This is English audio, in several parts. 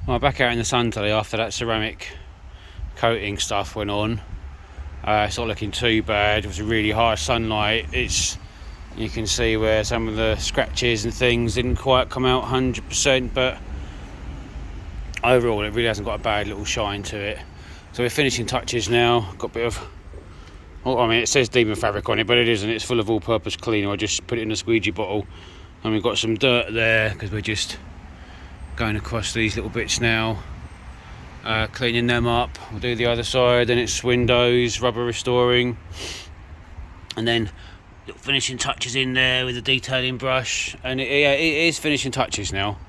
Well, back out in the sun today after that ceramic coating stuff went on. It's not looking too bad. It was a really harsh sunlight. You can see where some of the scratches and things didn't quite come out 100%, but overall it really hasn't got a bad little shine to it. So we're finishing touches now. Got a bit of, I mean, it says Demon Fabric on it, but it isn't. It's full of all-purpose cleaner. I just put it in a squeegee bottle, and we've got some dirt there because we're just going across these little bits now, cleaning them up. We'll do the other side, then it's windows, rubber restoring, and then little finishing touches in there with the detailing brush. And it is finishing touches now,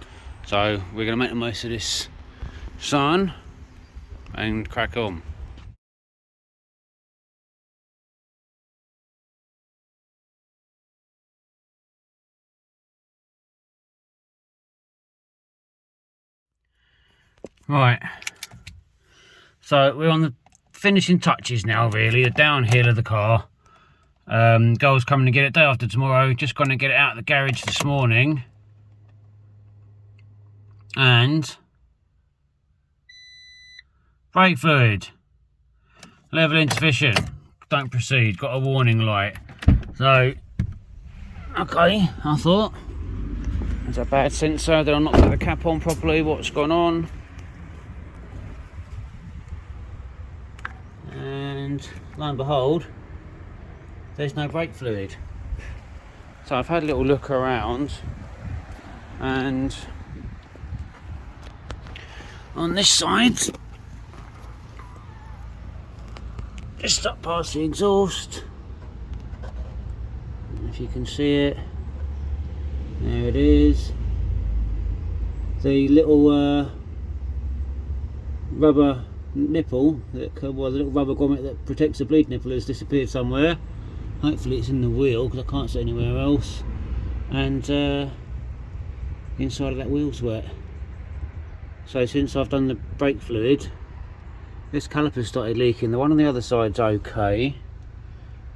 so we're going to make the most of this sun and crack on. Right, so we're on the finishing touches now, really, the downhill of the car. Girl's coming to get it day after tomorrow. Just going to get it out of the garage this morning. And brake fluid, level insufficient, don't proceed, got a warning light. So, okay, I thought, there's a bad sensor, did I not put the cap on properly, what's gone on? And lo and behold, there's no brake fluid. So I've had a little look around, and on this side, just up past the exhaust, if you can see it, there it is. The little rubber nipple, the little rubber grommet that protects the bleed nipple has disappeared somewhere. Hopefully it's in the wheel because I can't see anywhere else. And the inside of that wheel's wet. So since I've done the brake fluid, this caliper started leaking. The one on the other side's okay.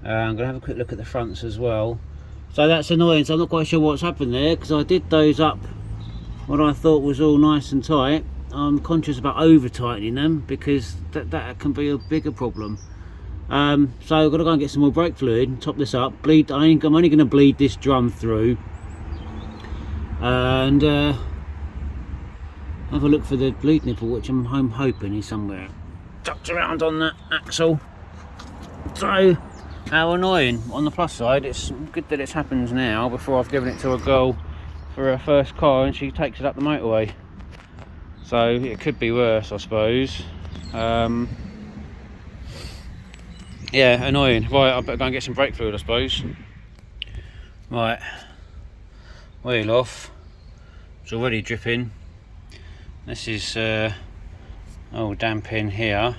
I'm going to have a quick look at the fronts as well. So that's annoying, so I'm not quite sure what's happened there, because I did those up what I thought was all nice and tight. I'm conscious about over tightening them because that can be a bigger problem. So I've got to go and get some more brake fluid and top this up. I'm only going to bleed this drum through and have a look for the bleed nipple, which I'm hoping is somewhere tucked around on that axle. So how annoying. On the plus side, it's good that it happens now before I've given it to a girl for her first car and she takes it up the motorway. So it could be worse, I suppose. Yeah, annoying. Right, I better go and get some brake fluid, I suppose. Right, wheel off. It's already dripping. This is damp in here.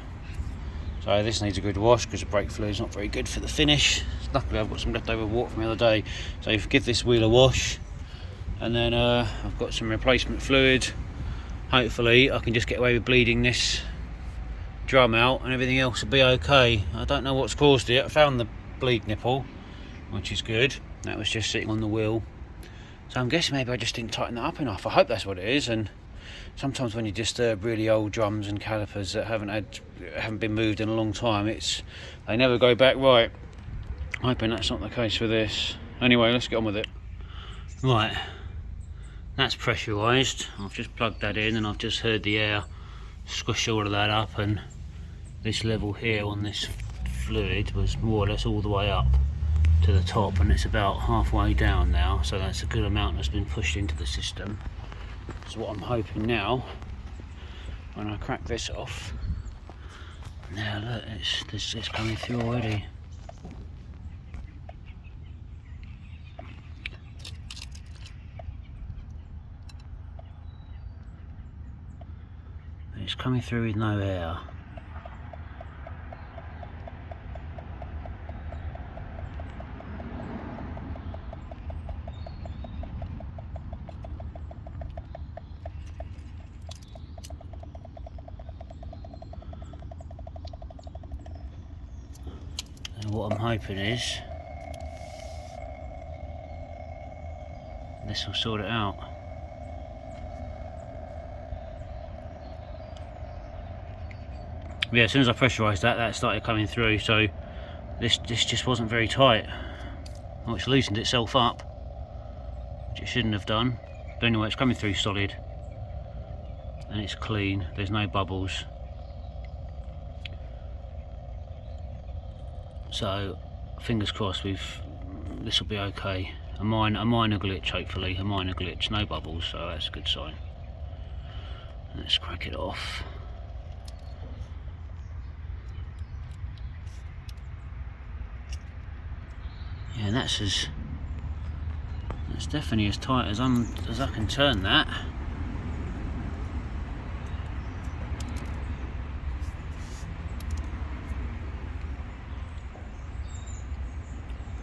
So this needs a good wash because the brake fluid's not very good for the finish. Luckily I've got some leftover water from the other day. So if you give this wheel a wash, and then I've got some replacement fluid. Hopefully I can just get away with bleeding this drum out and everything else will be okay. I don't know what's caused it. I found the bleed nipple, which is good. That was just sitting on the wheel. So I'm guessing maybe I just didn't tighten that up enough. I hope that's what it is. And sometimes when you disturb really old drums and calipers that haven't been moved in a long time, they never go back right. Hoping that's not the case with this. Anyway, let's get on with it. Right, that's pressurised. I've just plugged that in and I've just heard the air squish all of that up, and this level here on this fluid was more or less all the way up to the top, and it's about halfway down now, so that's a good amount that's been pushed into the system. So what I'm hoping now, when I crack this off, now look, it's coming through already. It's coming through with no air. And what I'm hoping is this will sort it out. Yeah, as soon as I pressurised that, that started coming through. So this just wasn't very tight. Well, it's loosened itself up, which it shouldn't have done. But anyway, it's coming through solid, and it's clean. There's no bubbles. So fingers crossed, this will be okay. A minor glitch, hopefully, a minor glitch, no bubbles, so that's a good sign. Let's crack it off. Yeah, and that's definitely as tight as I can turn that.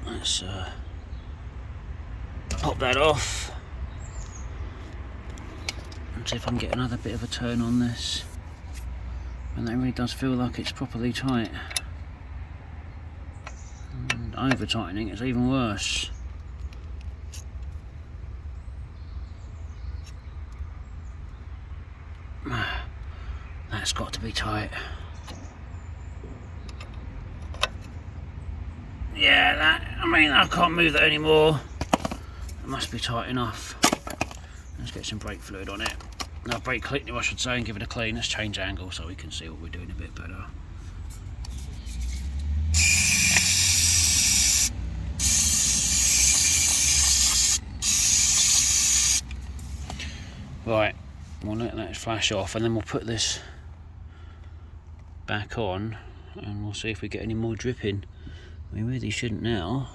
Let's pop that off and see if I can get another bit of a turn on this. And that really does feel like it's properly tight. And over tightening it's even worse. That's got to be tight. Yeah, I can't move that anymore. It must be tight enough. Let's get some brake fluid on it. No, brake cleaner I should say, and give it a clean. Let's change angle so we can see what we're doing a bit better. Right, we'll let that flash off and then we'll put this back on and we'll see if we get any more dripping. We really shouldn't now.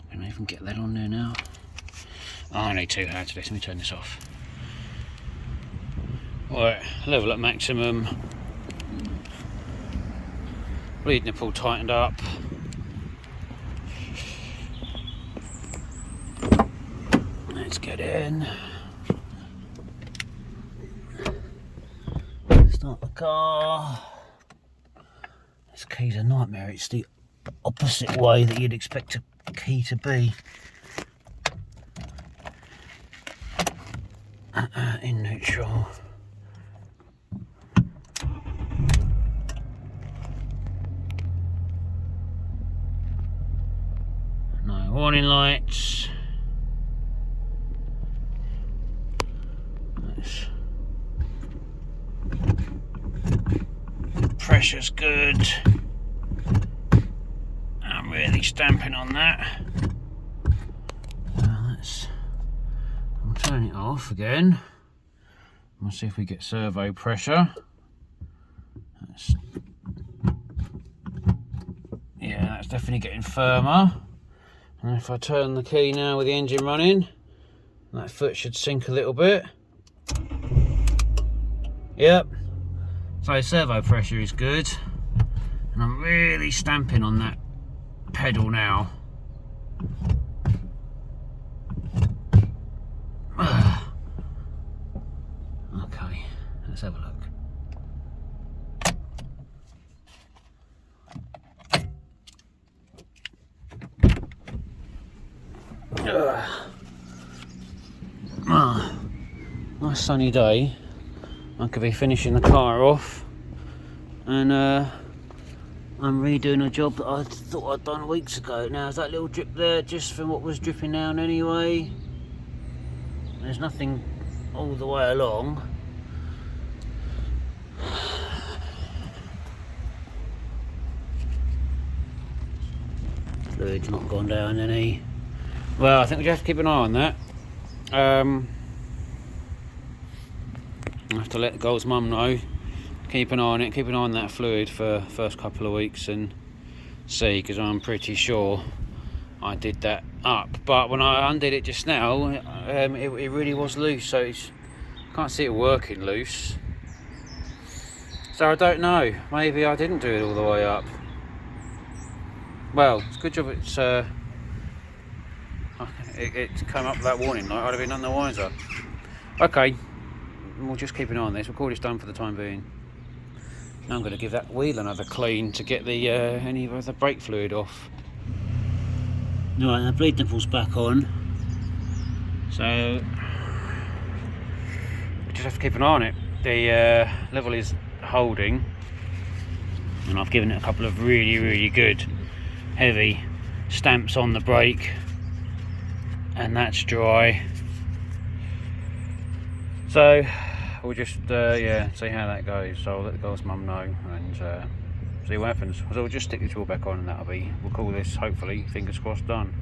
Can I even get that on there now? Oh, I need two hands for this. Let me turn this off. Right, level at maximum. Bleed nipple tightened up. Let's get in. Start the car. This key's a nightmare. It's the opposite way that you'd expect a key to be. In neutral. No warning lights. Nice. Pressure's good. I'm really stamping on that. I'll turn it off again. We'll see if we get servo pressure. Yeah, that's definitely getting firmer. And if I turn the key now with the engine running, that foot should sink a little bit. Yep. So servo pressure is good. And I'm really stamping on that pedal now. Okay, let's have a look. Nice sunny day. I could be finishing the car off and I'm redoing a job that I thought I'd done weeks ago. Now is that little drip there just from what was dripping down anyway? There's nothing all the way along. Fluid's not gone down any. Well, I think we just have to keep an eye on that. I have to let the girl's mum know. Keep an eye on it, keep an eye on that fluid for the first couple of weeks and see, because I'm pretty sure I did that up. But when I undid it just now, it really was loose, so I can't see it working loose. So I don't know, maybe I didn't do it all the way up. Well, it's a good job it came up with that warning light. I'd have been none the wiser. Okay, we'll just keep an eye on this. We'll call this done for the time being. Now I'm going to give that wheel another clean to get the any of the brake fluid off. Right, the bleed nipple's back on, so we just have to keep an eye on it. The level is holding, and I've given it a couple of really good heavy stamps on the brake, and that's dry. So we'll just yeah, see how that goes. So I'll let the girl's mum know and see what happens. So we'll just stick this wheel back on, and that'll be, we'll call this, hopefully, fingers crossed, done.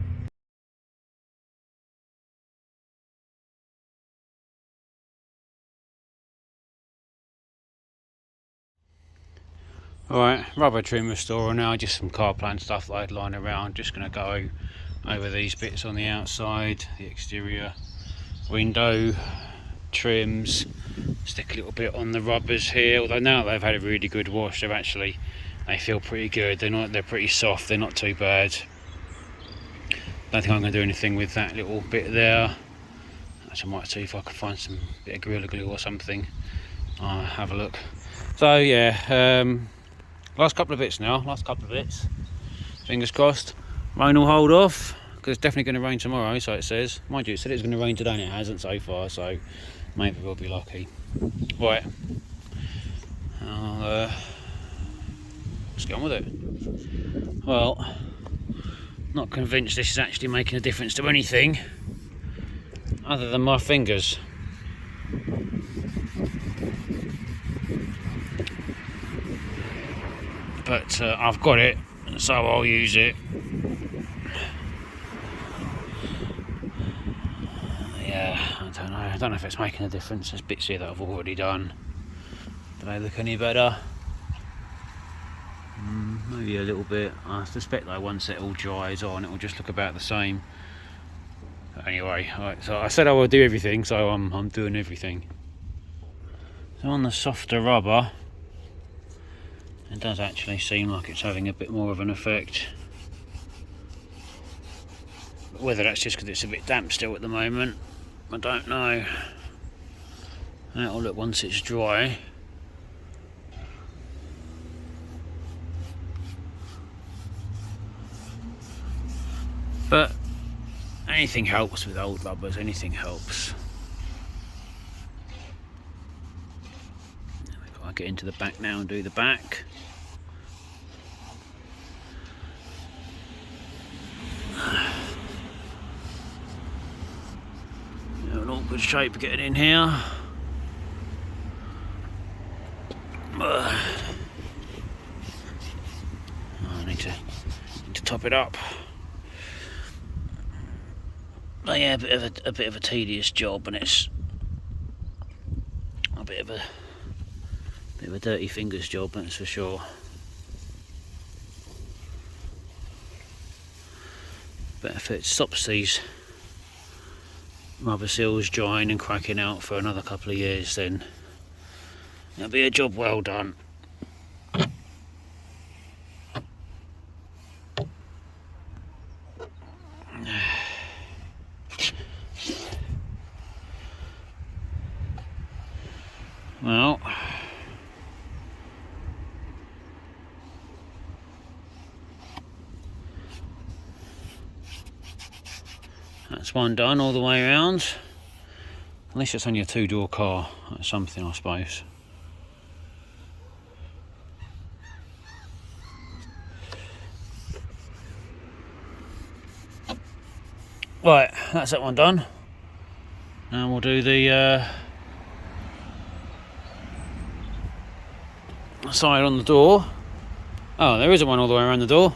Alright, rubber trim restorer now, just some car plant stuff that I'd lying around. Just going to go over these bits on the outside, the exterior window trims, stick a little bit on the rubbers here, although now they've had a really good wash, they feel pretty good. They're pretty soft, they're not too bad. Don't think I'm going to do anything with that little bit there. Actually, I might see if I can find some bit of Gorilla Glue or something. I'll have a look. So yeah, last couple of bits. Fingers crossed. Rain will hold off, because it's definitely going to rain tomorrow, so it says. Mind you, it said it was going to rain today and it hasn't so far, so maybe we'll be lucky. Right, let's get on with it. Well, not convinced this is actually making a difference to anything other than my fingers. But I've got it, so I'll use it. Yeah, I don't know if it's making a difference. There's bits here that I've already done. Do they look any better? Maybe a little bit. I suspect that once it all dries on, it will just look about the same. But anyway, right, so I said I would do everything, so I'm doing everything. So on the softer rubber, it does actually seem like it's having a bit more of an effect. But whether that's just because it's a bit damp still at the moment, I don't know. That'll look once it's dry. But anything helps with old rubbers, anything helps. We've got to get into the back now and do the back. In awkward shape getting in here. I need to top it up. But yeah, a bit of a tedious job, and it's a bit of a dirty fingers job, that's for sure. But if it stops these rubber seals drying and cracking out for another couple of years, then it'll be a job well done. Well, that's one done all the way around. At least it's only a two-door car. That's something, I suppose. Right, that's that one done. Now we'll do the side on the door. Oh, there isn't one all the way around the door.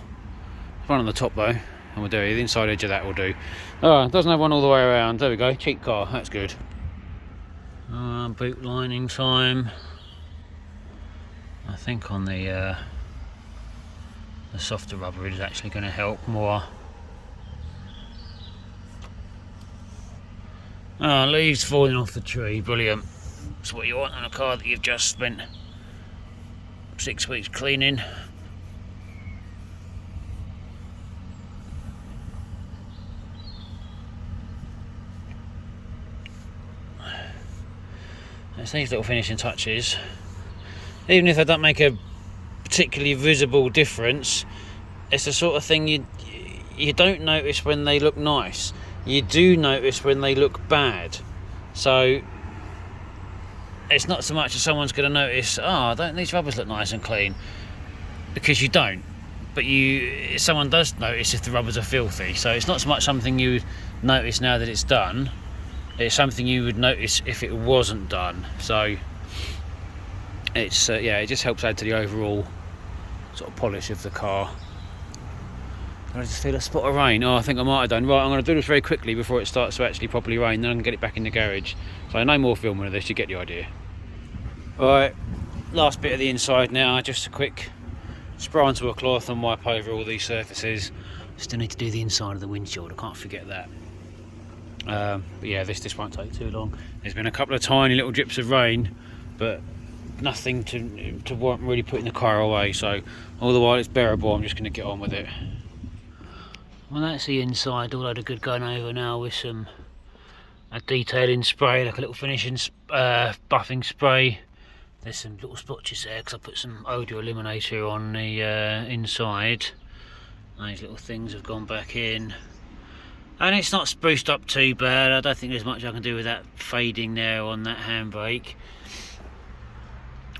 There's one on the top though, and we'll do it. The inside edge of that will do. Oh, it doesn't have one all the way around. There we go. Cheap car. That's good. Boot lining time. I think on the softer rubber is actually going to help more. Oh, leaves falling off the tree. Brilliant. That's what you want on a car that you've just spent 6 weeks cleaning. It's these little finishing touches, even if they don't make a particularly visible difference, it's the sort of thing you don't notice when they look nice. You do notice when they look bad. So it's not so much that someone's going to notice, oh, don't these rubbers look nice and clean, because you don't. But someone does notice if the rubbers are filthy. So it's not so much something you notice now that it's done. It's something you would notice if it wasn't done. So it's yeah, it just helps add to the overall sort of polish of the car. I just feel a spot of rain. Oh, I think I might have done. Right, I'm going to do this very quickly before it starts to actually properly rain, then I can get it back in the garage. So no more filming of this, you get the idea. Alright, last bit of the inside now, just a quick spray onto a cloth and wipe over all these surfaces. Still need to do the inside of the windshield, I can't forget that. But yeah, this won't take too long. There's been a couple of tiny little drips of rain, but nothing to warrant really putting the car away, so all the while it's bearable, I'm just going to get on with it. Well, that's the inside, all had good going over now with a detailing spray, like a little finishing buffing spray. There's some little splotches there because I put some odour eliminator on the inside. These little things have gone back in. And it's not spruced up too bad. I don't think there's much I can do with that fading there on that handbrake.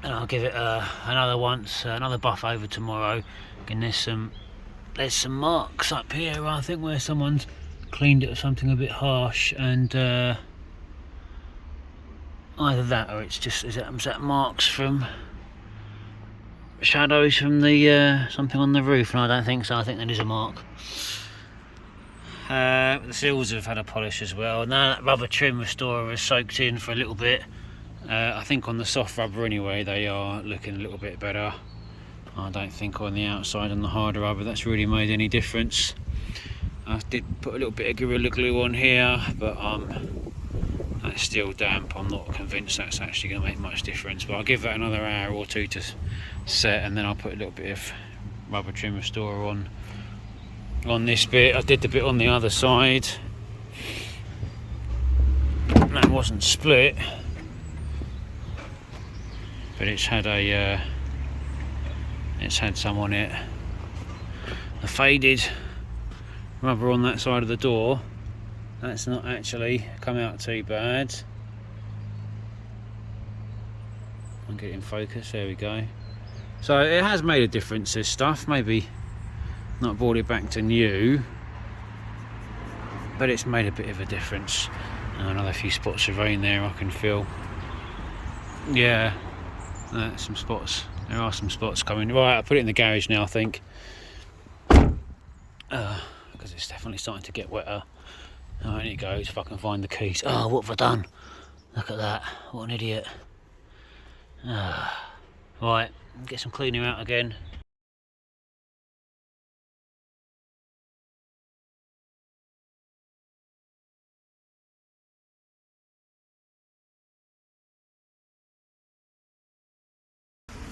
And I'll give it another buff over tomorrow. And there's some marks up here, I think, where someone's cleaned it with something a bit harsh, and either that or it's just is that marks from shadows from the something on the roof. And I don't think so. I think that is a mark. The seals have had a polish as well. Now that rubber trim restorer is soaked in for a little bit. I think on the soft rubber anyway they are looking a little bit better. I don't think on the outside on the harder rubber that's really made any difference. I did put a little bit of Gorilla Glue on here, but that's still damp. I'm not convinced that's actually going to make much difference, but I'll give that another hour or two to set, and then I'll put a little bit of rubber trim restorer on this bit. I did the bit on the other side. That wasn't split, but it's had some on it. The faded rubber on that side of the door, that's not actually come out too bad. I'll get it in focus, there we go. So it has made a difference, this stuff. Maybe not brought it back to new, but it's made a bit of a difference. And another few spots of rain there I can feel. Yeah, some spots. There are some spots coming. Right, I'll put it in the garage now, I think. Because it's definitely starting to get wetter. Oh, in it goes, if I can find the keys. Oh, what have I done? Look at that. What an idiot. Right, get some cleaner out again.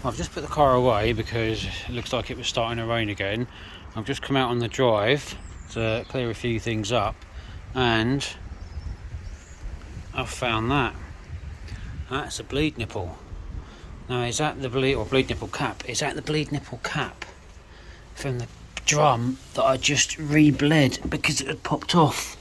I've just put the car away because it looks like it was starting to rain again. I've just come out on the drive to clear a few things up, and I've found that. That's a bleed nipple. Now, is that the bleed nipple cap? Is that the bleed nipple cap from the drum that I just re-bled because it had popped off?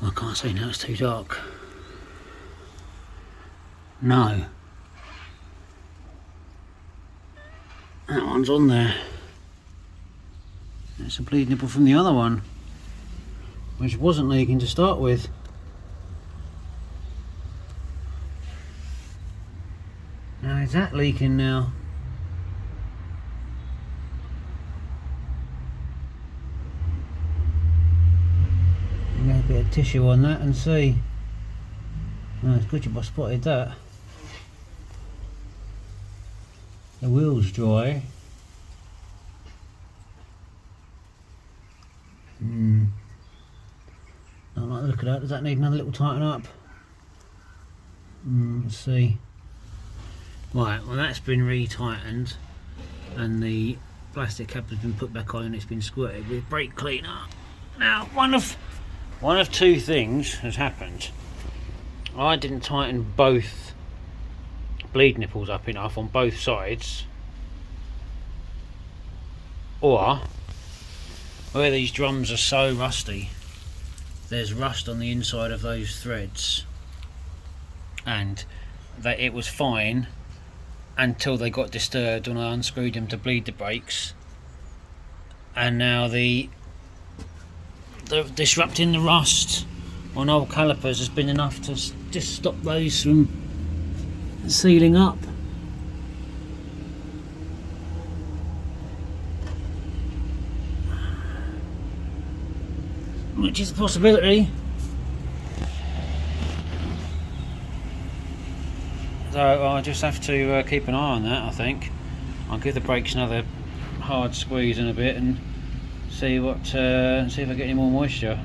I can't see now, it's too dark. No. That one's on there. It's a bleed nipple from the other one, which wasn't leaking to start with. Now is that leaking now? Get a bit of tissue on that and see. Oh, it's good I spotted that. The wheel's dry. I like the look of that. Does that need another little tighten up? Let's see. Right, well that's been re-tightened and the plastic cap has been put back on and it's been squirted with brake cleaner. Now one of two things has happened. I didn't tighten both bleed nipples up enough on both sides, or where these drums are so rusty, there's rust on the inside of those threads, and that it was fine until they got disturbed when I unscrewed them to bleed the brakes, and now the disrupting the rust on old calipers has been enough to just stop those from sealing up. Which is a possibility. So I'll just have to keep an eye on that. I think I'll give the brakes another hard squeeze in a bit and see what see if I get any more moisture.